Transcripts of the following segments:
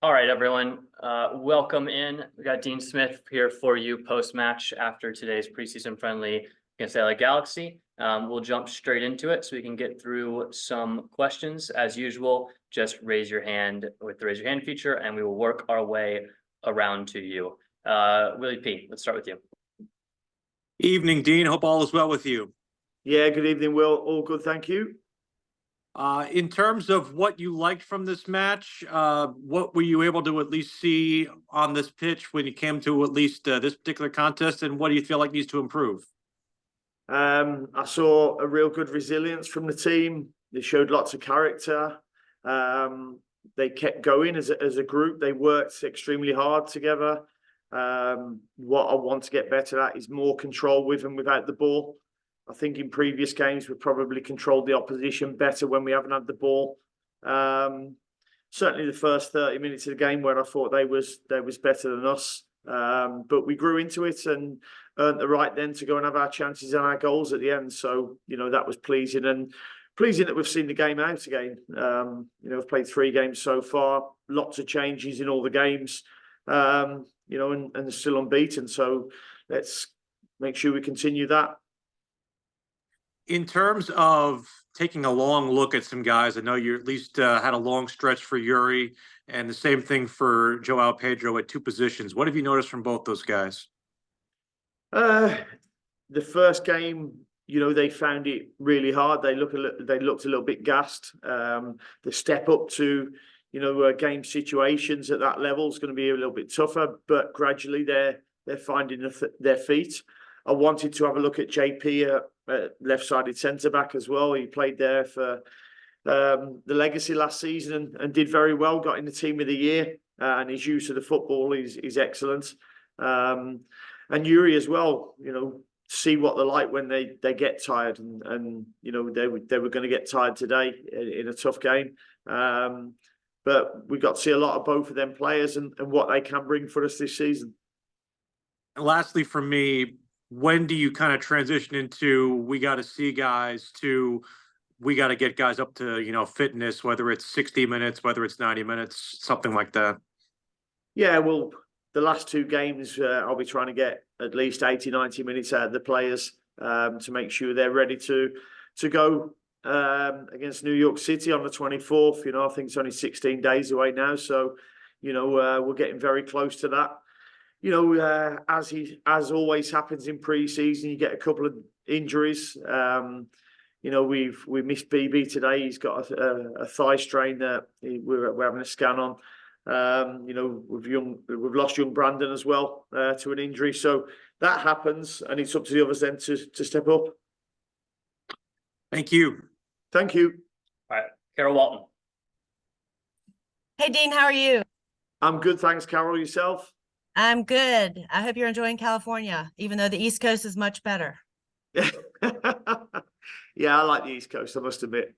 All right, everyone, welcome in. We got Dean Smith here for you post-match after today's preseason friendly against LA Galaxy. We'll jump straight into it so we can get through some questions. As usual, just raise your hand with the raise your hand feature and we will work our way around to you. Willie P, let's start with you. Evening, Dean. Hope all is well with you. Yeah, good evening, Will. All good, thank you. In terms of what you liked from this match, what were you able to at least see on this pitch when you came to at least this particular contest, and what do you feel like needs to improve? I saw a real good resilience from the team. They showed lots of character. They kept going as a group. They worked extremely hard together. What I want to get better at is more control with and without the ball. I think in previous games we probably controlled the opposition better when we haven't had the ball. Certainly the first 30 minutes of the game where I thought they was better than us. But we grew into it and earned the right then to go and have our chances and our goals at the end. So, that was pleasing, and pleasing that we've seen the game out again. We've played 3 games so far, lots of changes in all the games, and they're still unbeaten. So let's make sure we continue that. In terms of taking a long look at some guys, I know you at least had a long stretch for Yuri, and the same thing for Joao Pedro at 2 positions. What have you noticed from both those guys? The first game, they found it really hard. They looked a little bit gassed. The step up to, game situations at that level is going to be a little bit tougher, but gradually they're finding their feet. I wanted to have a look at JP left-sided centre-back as well. He played there for the Legacy last season and did very well, got in the team of the year, and his use of the football is excellent. And Yuri as well, see what they're like when they get tired, and they were going to get tired today in a tough game. But we got to see a lot of both of them players and what they can bring for us this season. And lastly, for me, when do you kind of transition into we got to see guys to we got to get guys up to, fitness, whether it's 60 minutes, whether it's 90 minutes, something like that? Yeah, well, the last 2 games, I'll be trying to get at least 80, 90 minutes out of the players to make sure they're ready to go against New York City on the 24th. I think it's only 16 days away now. So, we're getting very close to that. As always happens in pre-season, you get a couple of injuries. We missed BB today. He's got a thigh strain that we're having a scan on. We've lost young Brandon as well to an injury. So that happens, and it's up to the others then to step up. Thank you. Thank you. All right, Carol Walton. Hey, Dean, how are you? I'm good, thanks, Carol. Yourself? I'm good. I hope you're enjoying California, even though the East Coast is much better. Yeah, I like the East Coast, I must admit.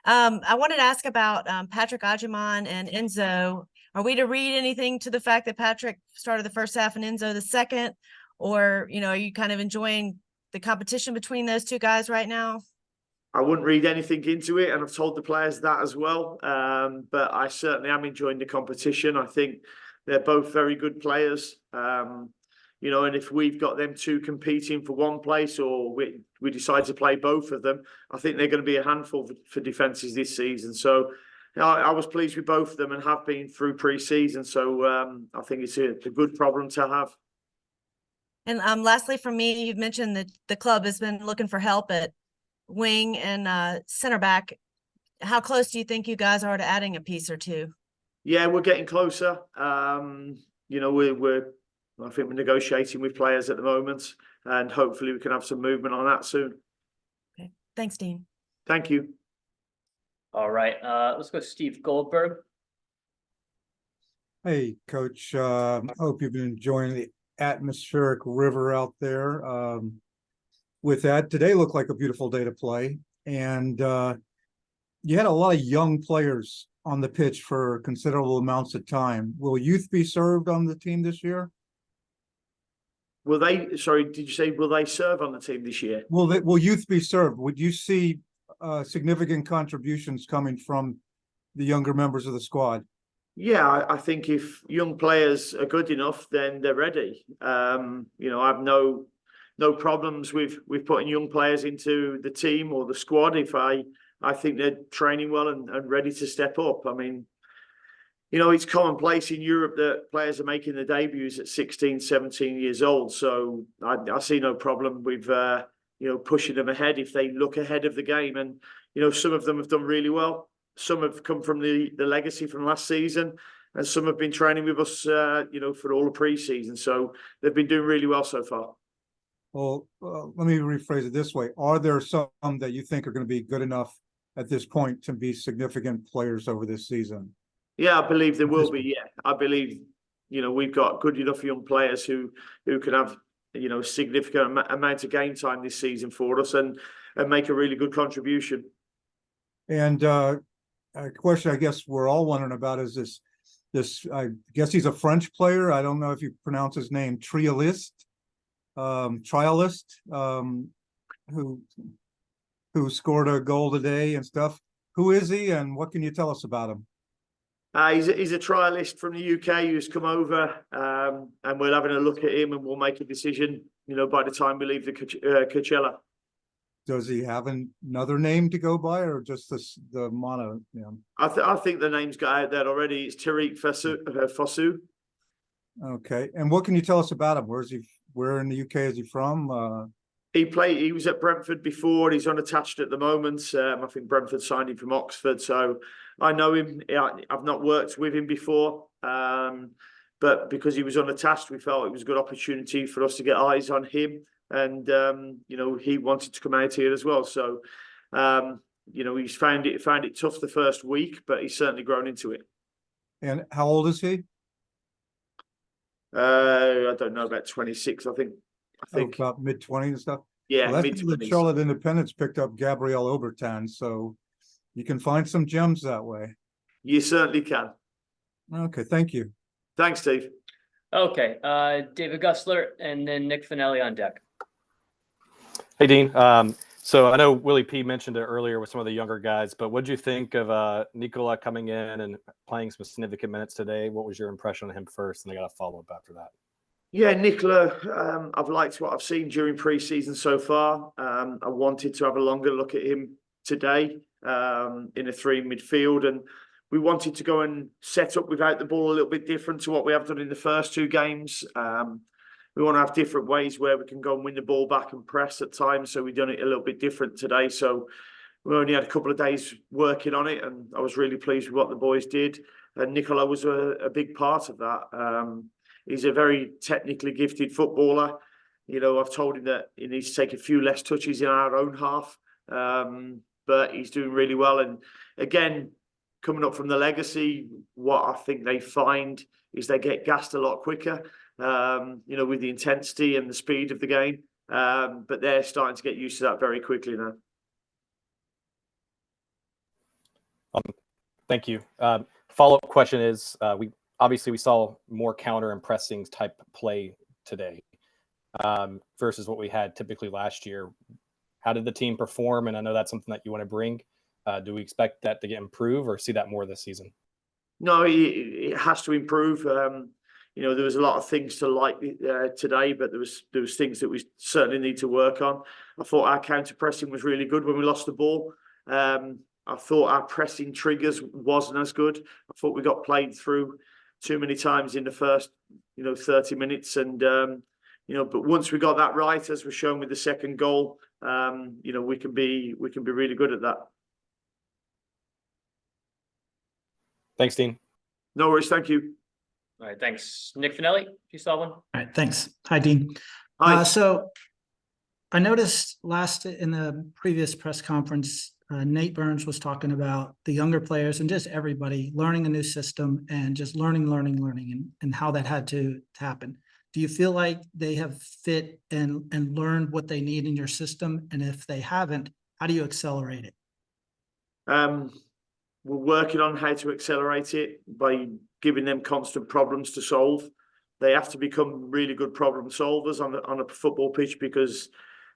I wanted to ask about Patrick Agyemang and Enzo. Are we to read anything to the fact that Patrick started the first half and Enzo the second? Or, are you kind of enjoying the competition between those 2 guys right now? I wouldn't read anything into it, and I've told the players that as well. But I certainly am enjoying the competition. I think they're both very good players. And if we've got them 2 competing for one place, or we decide to play both of them, I think they're going to be a handful for defences this season. So I was pleased with both of them and have been through pre-season. So I think it's a good problem to have. And lastly, for me, you've mentioned that the club has been looking for help at wing and center back. How close do you think you guys are to adding a piece or 2? Yeah, we're getting closer. I think we're negotiating with players at the moment, and hopefully we can have some movement on that soon. Okay, thanks, Dean. Thank you. All right, let's go Steve Goldberg. Hey, Coach. Hope you've been enjoying the atmospheric river out there. With that, today looked like a beautiful day to play, and you had a lot of young players on the pitch for considerable amounts of time. Will youth be served on the team this year? Did you say will they serve on the team this year? Will youth be served? Would you see significant contributions coming from the younger members of the squad? Yeah, I think if young players are good enough, then they're ready. You know, I have no problems with putting young players into the team or the squad if I think they're training well and ready to step up. I mean, you know, it's commonplace in Europe that players are making their debuts at 16, 17 years old. So I see no problem with you know, pushing them ahead if they look ahead of the game. And you know, some of them have done really well. Some have come from the legacy from last season, and some have been training with us, you know, for all the pre-season. So they've been doing really well so far. Well, let me rephrase it this way. Are there some that you think are going to be good enough at this point to be significant players over this season? Yeah, I believe there will be. Yeah, I believe, you know, we've got good enough young players who can have, you know, significant amount of game time this season for us and make a really good contribution. And a question I guess we're all wondering about is this, I guess he's a French player. I don't know if you pronounce his name, trialist, who scored a goal today and stuff. Who is he and what can you tell us about him? He's a trialist from the UK who's come over, and we're having a look at him and we'll make a decision, you know, by the time we leave the Coachella. Does he have another name to go by or just the mono? You know? I think the name's got out there already. It's Tariq Fosu. Okay. And what can you tell us about him? Where in the UK is he from? He was at Brentford before. He's unattached at the moment. I think Brentford signed him from Oxford. So I know him. I've not worked with him before. But because he was unattached, we felt it was a good opportunity for us to get eyes on him. And, you know, he wanted to come out here as well. So, you know, he's found it tough the first week, but he's certainly grown into it. And how old is he? I don't know, about 26, I think. About mid-20s and stuff. Yeah, well, that's the mid-20s. Charlotte Independence picked up Gabriel Obertan, so you can find some gems that way. You certainly can. Okay, thank you. Thanks, Steve. Okay, David Gussler and then Nick Finelli on deck. Hey, Dean. So I know Willie P mentioned it earlier with some of the younger guys, but what did you think of Nicola coming in and playing some significant minutes today? What was your impression of him first? And I got a follow-up after that. Yeah, Nicola, I've liked what I've seen during pre-season so far. I wanted to have a longer look at him today in a three midfield, and we wanted to go and set up without the ball a little bit different to what we have done in the first two games. We want to have different ways where we can go and win the ball back and press at times. So we've done it a little bit different today. So we only had a couple of days working on it, and I was really pleased with what the boys did. And Nicola was a big part of that. He's a very technically gifted footballer. You know, I've told him that he needs to take a few less touches in our own half, but he's doing really well. And again, coming up from the legacy, what I think they find is they get gassed a lot quicker, you know, with the intensity and the speed of the game. But they're starting to get used to that very quickly now. Thank you. Follow-up question is, we saw more counter and pressing type play today versus what we had typically last year. How did the team perform? And I know that's something that you want to bring. Do we expect that to get improve or see that more this season? No, it has to improve. You know, there was a lot of things to like today, but there was things that we certainly need to work on. I thought our counter pressing was really good when we lost the ball. I thought our pressing triggers wasn't as good. I thought we got played through too many times in the first, 30 minutes. And, but once we got that right, as we're shown with the second goal, we can be really good at that. Thanks, Dean. No worries. Thank you. All right, thanks. Nick Finelli, you saw one? All right, thanks. Hi, Dean. Hi. So I noticed in the previous press conference, Nate Burns was talking about the younger players and just everybody learning a new system and just learning and how that had to happen. Do you feel like they have fit and learned what they need in your system? And if they haven't, how do you accelerate it? We're working on how to accelerate it by giving them constant problems to solve. They have to become really good problem solvers on a football pitch because,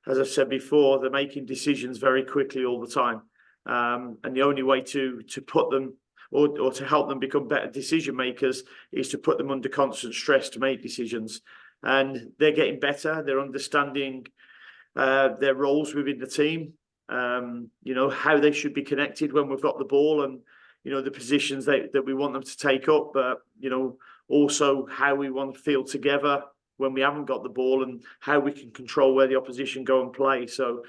as I've said before, they're making decisions very quickly all the time. And the only way to put them, or to help them become better decision makers is to put them under constant stress to make decisions. And they're getting better. They're understanding their roles within the team, how they should be connected when we've got the ball, and, the positions that we want them to take up, but, also how we want to feel together when we haven't got the ball, and how we can control where the opposition go and play. So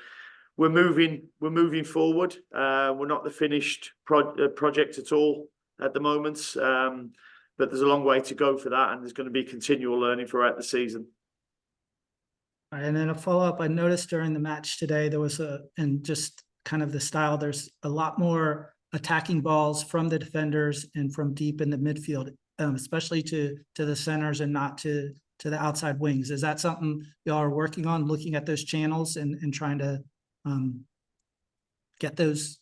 we're moving forward. We're not the finished project at all at the moment, but there's a long way to go for that, and there's going to be continual learning throughout the season. And then a follow-up, I noticed during the match today, there was and just kind of the style, there's a lot more attacking balls from the defenders and from deep in the midfield, especially to the centers and not to the outside wings. Is that something y'all are working on, looking at those channels and trying to get those?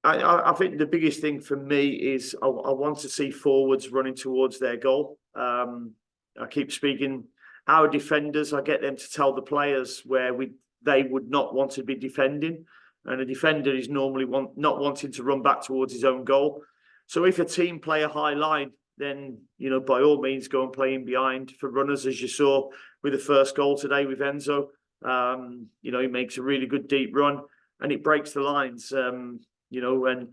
I think the biggest thing for me is I want to see forwards running towards their goal. I keep speaking, our defenders, I get them to tell the players where they would not want to be defending. And a defender is normally not wanting to run back towards his own goal. So if a team play a high line, then, by all means, go and play in behind for runners, as you saw with the first goal today with Enzo. He makes a really good deep run and it breaks the lines, and then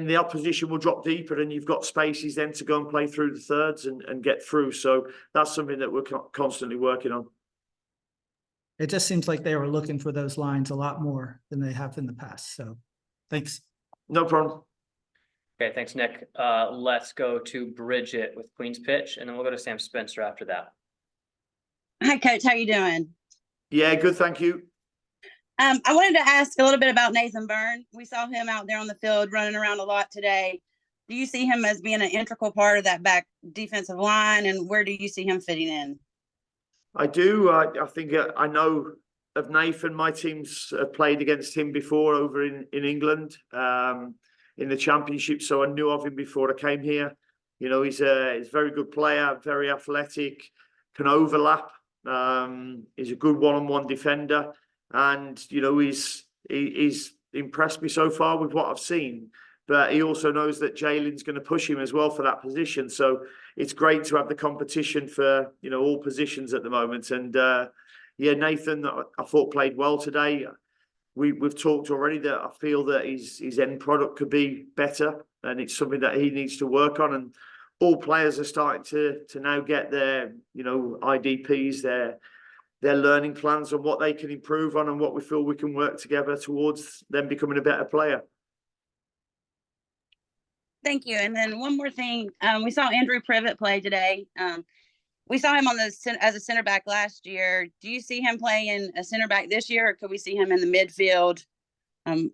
the opposition will drop deeper and you've got spaces then to go and play through the thirds and get through. So that's something that we're constantly working on. It just seems like they were looking for those lines a lot more than they have in the past. So thanks. No problem. Okay, thanks, Nick. Let's go to Bridget with Queen's Pitch, and then we'll go to Sam Spencer after that. Hi, Coach. How you doing? Yeah, good. Thank you. I wanted to ask a little bit about Nathan Byrne. We saw him out there on the field running around a lot today. Do you see him as being an integral part of that back defensive line, and where do you see him fitting in? I do. I think I know of Nathan. My teams have played against him before over in England in the championship, so I knew of him before I came here. He's a very good player, very athletic, can overlap. He's a good one-on-one defender, and he's impressed me so far with what I've seen. But he also knows that Jalen's going to push him as well for that position. So it's great to have the competition for all positions at the moment. And Nathan, I thought played well today. We've talked already that I feel that his end product could be better, and it's something that he needs to work on. And all players are starting to now get their IDPs, their learning plans on what they can improve on and what we feel we can work together towards them becoming a better player. Thank you. And then one more thing, we saw Andrew Privet play today. We saw him as a center back last year. Do you see him playing a center back this year, or could we see him in the midfield?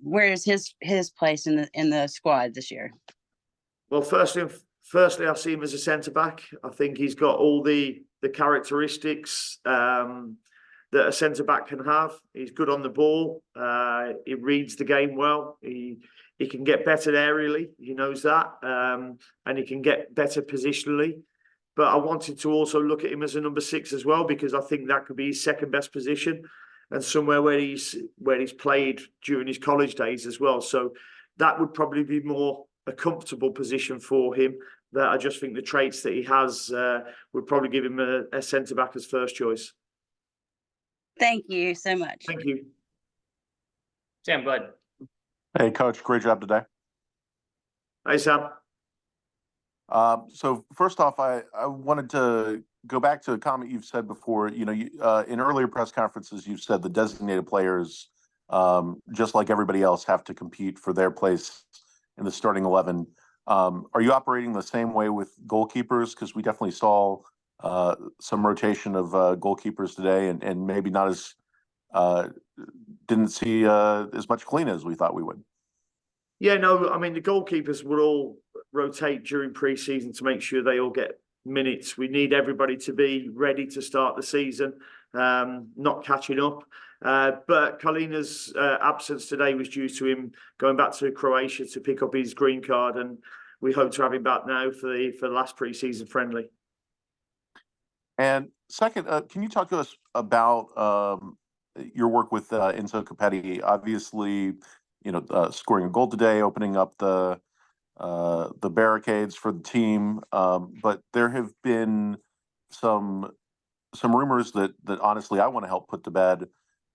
Where is his place in the squad this year? Well, firstly, I see him as a centre back. I think he's got all the characteristics that a centre back can have. He's good on the ball. He reads the game well. He can get better aerially. He knows that, and he can get better positionally. But I wanted to also look at him as a number 6 as well, because I think that could be his second best position, and somewhere where he's played during his college days as well. So that would probably be more a comfortable position for him. That I just think the traits that he has would probably give him a centre back as first choice. Thank you so much. Thank you. Sam, go ahead. Hey, Coach, great job today. Hey, Sam. So first off, I wanted to go back to a comment you've said before. In earlier press conferences, you've said the designated players, just like everybody else, have to compete for their place in the starting 11. Are you operating the same way with goalkeepers? Because we definitely saw some rotation of goalkeepers today, and maybe not as didn't see as much clean as we thought we would. Yeah, no, I mean, the goalkeepers will all rotate during pre-season to make sure they all get minutes. We need everybody to be ready to start the season, not catching up. But Kalina's absence today was due to him going back to Croatia to pick up his green card, and we hope to have him back now for the last pre-season friendly. And second, can you talk to us about your work with Enzo Capetti? Obviously, scoring a goal today, opening up the barricades for the team. But there have been some rumors that honestly I want to help put to bed,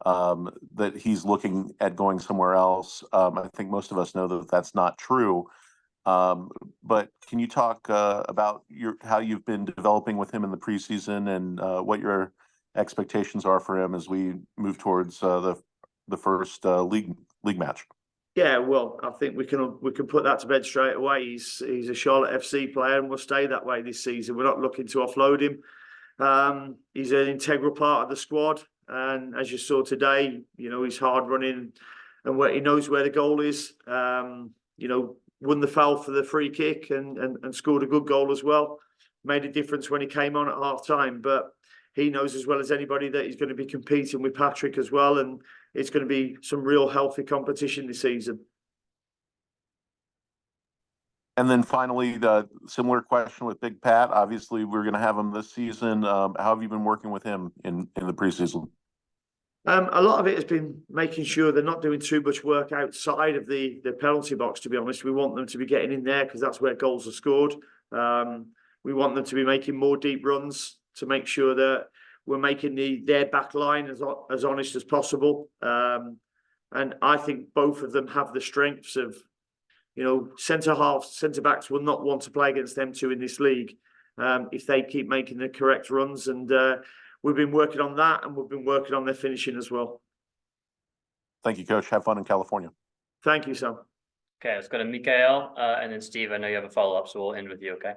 that he's looking at going somewhere else. I think most of us know that that's not true. But can you talk about how you've been developing with him in the preseason and what your expectations are for him as we move towards the first league match? Yeah, well, I think we can put that to bed straight away. He's a Charlotte FC player and will stay that way this season. We're not looking to offload him. He's an integral part of the squad, and as you saw today, he's hard running and he knows where the goal is. Won the foul for the free kick and scored a good goal as well. Made a difference when he came on at half time, but he knows as well as anybody that he's going to be competing with Patrick as well, and it's going to be some real healthy competition this season. And then finally, the similar question with Big Pat. Obviously, we're going to have him this season. How have you been working with him in the preseason? A lot of it has been making sure they're not doing too much work outside of the penalty box, to be honest. We want them to be getting in there because that's where goals are scored. We want them to be making more deep runs to make sure that we're making their back line as honest as possible. And I think both of them have the strengths of, centre-halves, centre-backs will not want to play against them two in this league if they keep making the correct runs. And we've been working on that, and we've been working on their finishing as well. Thank you, Coach. Have fun in California. Thank you, Sam. Okay, let's go to Mikael, and then Steve. I know you have a follow-up, so we'll end with you, okay?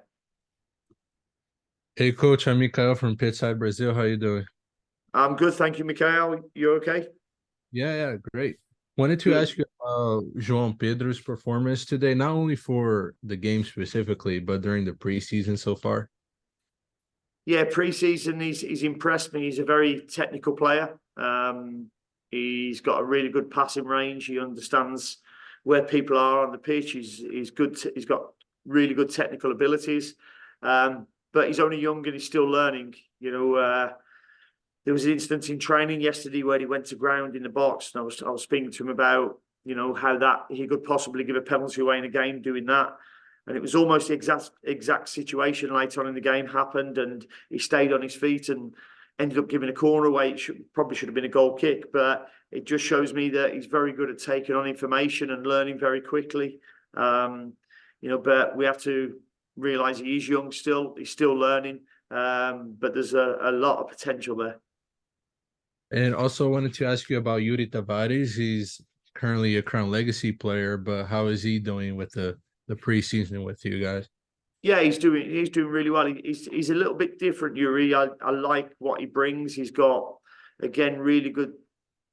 Hey, Coach. I'm Mikael from Pittside, Brazil. How you doing? I'm good, thank you, Mikael. You okay? Yeah, great. Wanted to ask you about João Pedro's performance today, not only for the game specifically, but during the preseason so far. Yeah, preseason, he's impressed me. He's a very technical player. He's got a really good passing range. He understands where people are on the pitch. He's good. He's got really good technical abilities. But he's only young and he's still learning. There was an instance in training yesterday where he went to ground in the box, and I was speaking to him about how that he could possibly give a penalty away in a game doing that. And it was almost the exact situation later on in the game happened, and he stayed on his feet and ended up giving a corner away. It probably should have been a goal kick, but it just shows me that he's very good at taking on information and learning very quickly. But we have to realise he is young still. He's still learning, but there's a lot of potential there. And also wanted to ask you about Yuri Tavares. He's currently a Crown Legacy player, but how is he doing with the preseason with you guys? Yeah, he's doing really well. He's a little bit different, Yuri. I like what he brings. He's got, again, really good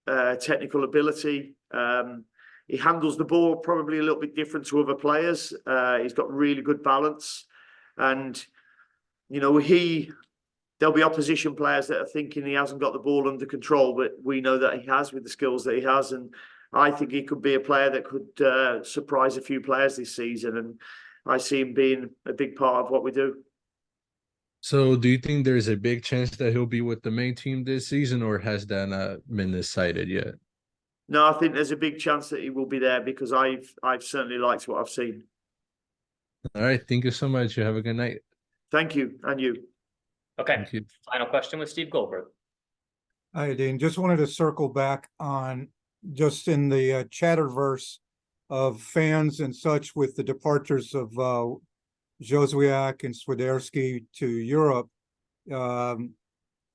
technical ability. He handles the ball probably a little bit different to other players. He's got really good balance, and there'll be opposition players that are thinking he hasn't got the ball under control, but we know that he has with the skills that he has. And I think he could be a player that could surprise a few players this season. And I see him being a big part of what we do. So do you think there's a big chance that he'll be with the main team this season, or has that not been decided yet? No, I think there's a big chance that he will be there because I've certainly liked what I've seen. All right. Thank you so much. You have a good night. Thank you. And you. Okay, final question with Steve Goldberg. Hi, Dean. Just wanted to circle back on just in the chatterverse of fans and such with the departures of Jozwiak and Swiderski to Europe.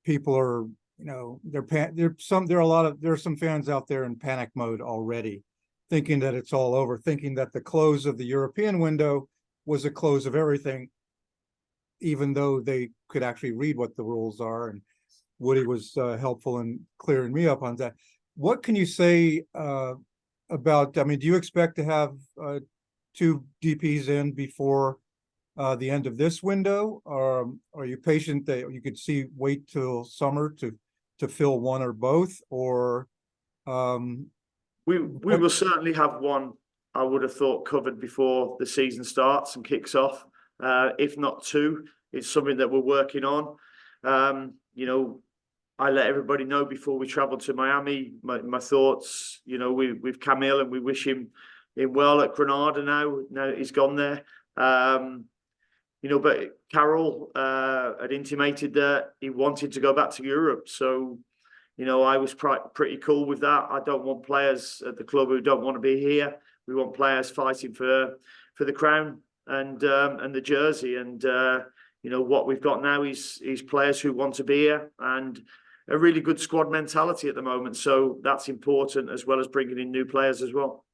People are, there are some fans out there in panic mode already, thinking that it's all over, thinking that the close of the European window was a close of everything, even though they could actually read what the rules are. And Woody was helpful in clearing me up on that. What can you say about, do you expect to have 2 DPs in before the end of this window? Or are you patient that you could wait till summer to fill one or both? Or we will certainly have one, I would have thought, covered before the season starts and kicks off. If not 2, it's something that we're working on. I let everybody know before we travelled to Miami my thoughts, you know, with Camille, and we wish him well at Granada now. Now that he's gone there. You know, but Carroll had intimated that he wanted to go back to Europe. So, you know, I was pretty cool with that. I don't want players at the club who don't want to be here. We want players fighting for the crown and the jersey. And you know, what we've got now is players who want to be here and a really good squad mentality at the moment. So that's important, as well as bringing in new players as well.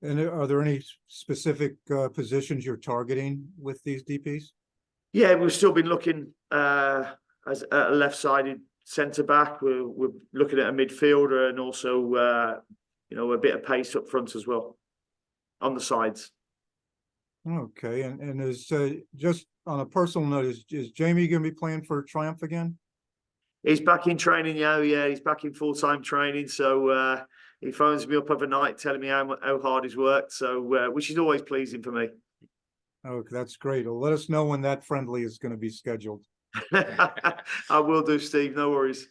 And are there any specific positions you're targeting with these DPs? Yeah, we've still been looking as a left-sided centre back. We're looking at a midfielder and also you know, a bit of pace up front as well on the sides. Okay, and is just on a personal note, is Jamie going to be playing for Triumph again? He's back in training now. Yeah, he's back in full-time training. So he phones me up overnight telling me how hard he's worked. So which is always pleasing for me. Okay, that's great. Well, let us know when that friendly is going to be scheduled. I will do, Steve. No worries.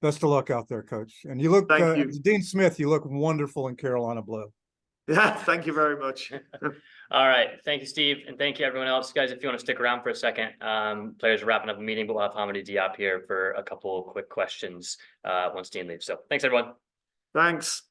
Best of luck out there, Coach. And you look, Thank you. Dean Smith, you look wonderful in Carolina blue. Yeah, thank you very much. All right. Thank you, Steve. And thank you, everyone else. Guys, if you want to stick around for a second, players are wrapping up a meeting, but we'll have Hamidi Diop here for a couple quick questions once Dean leaves. So thanks, everyone. Thanks.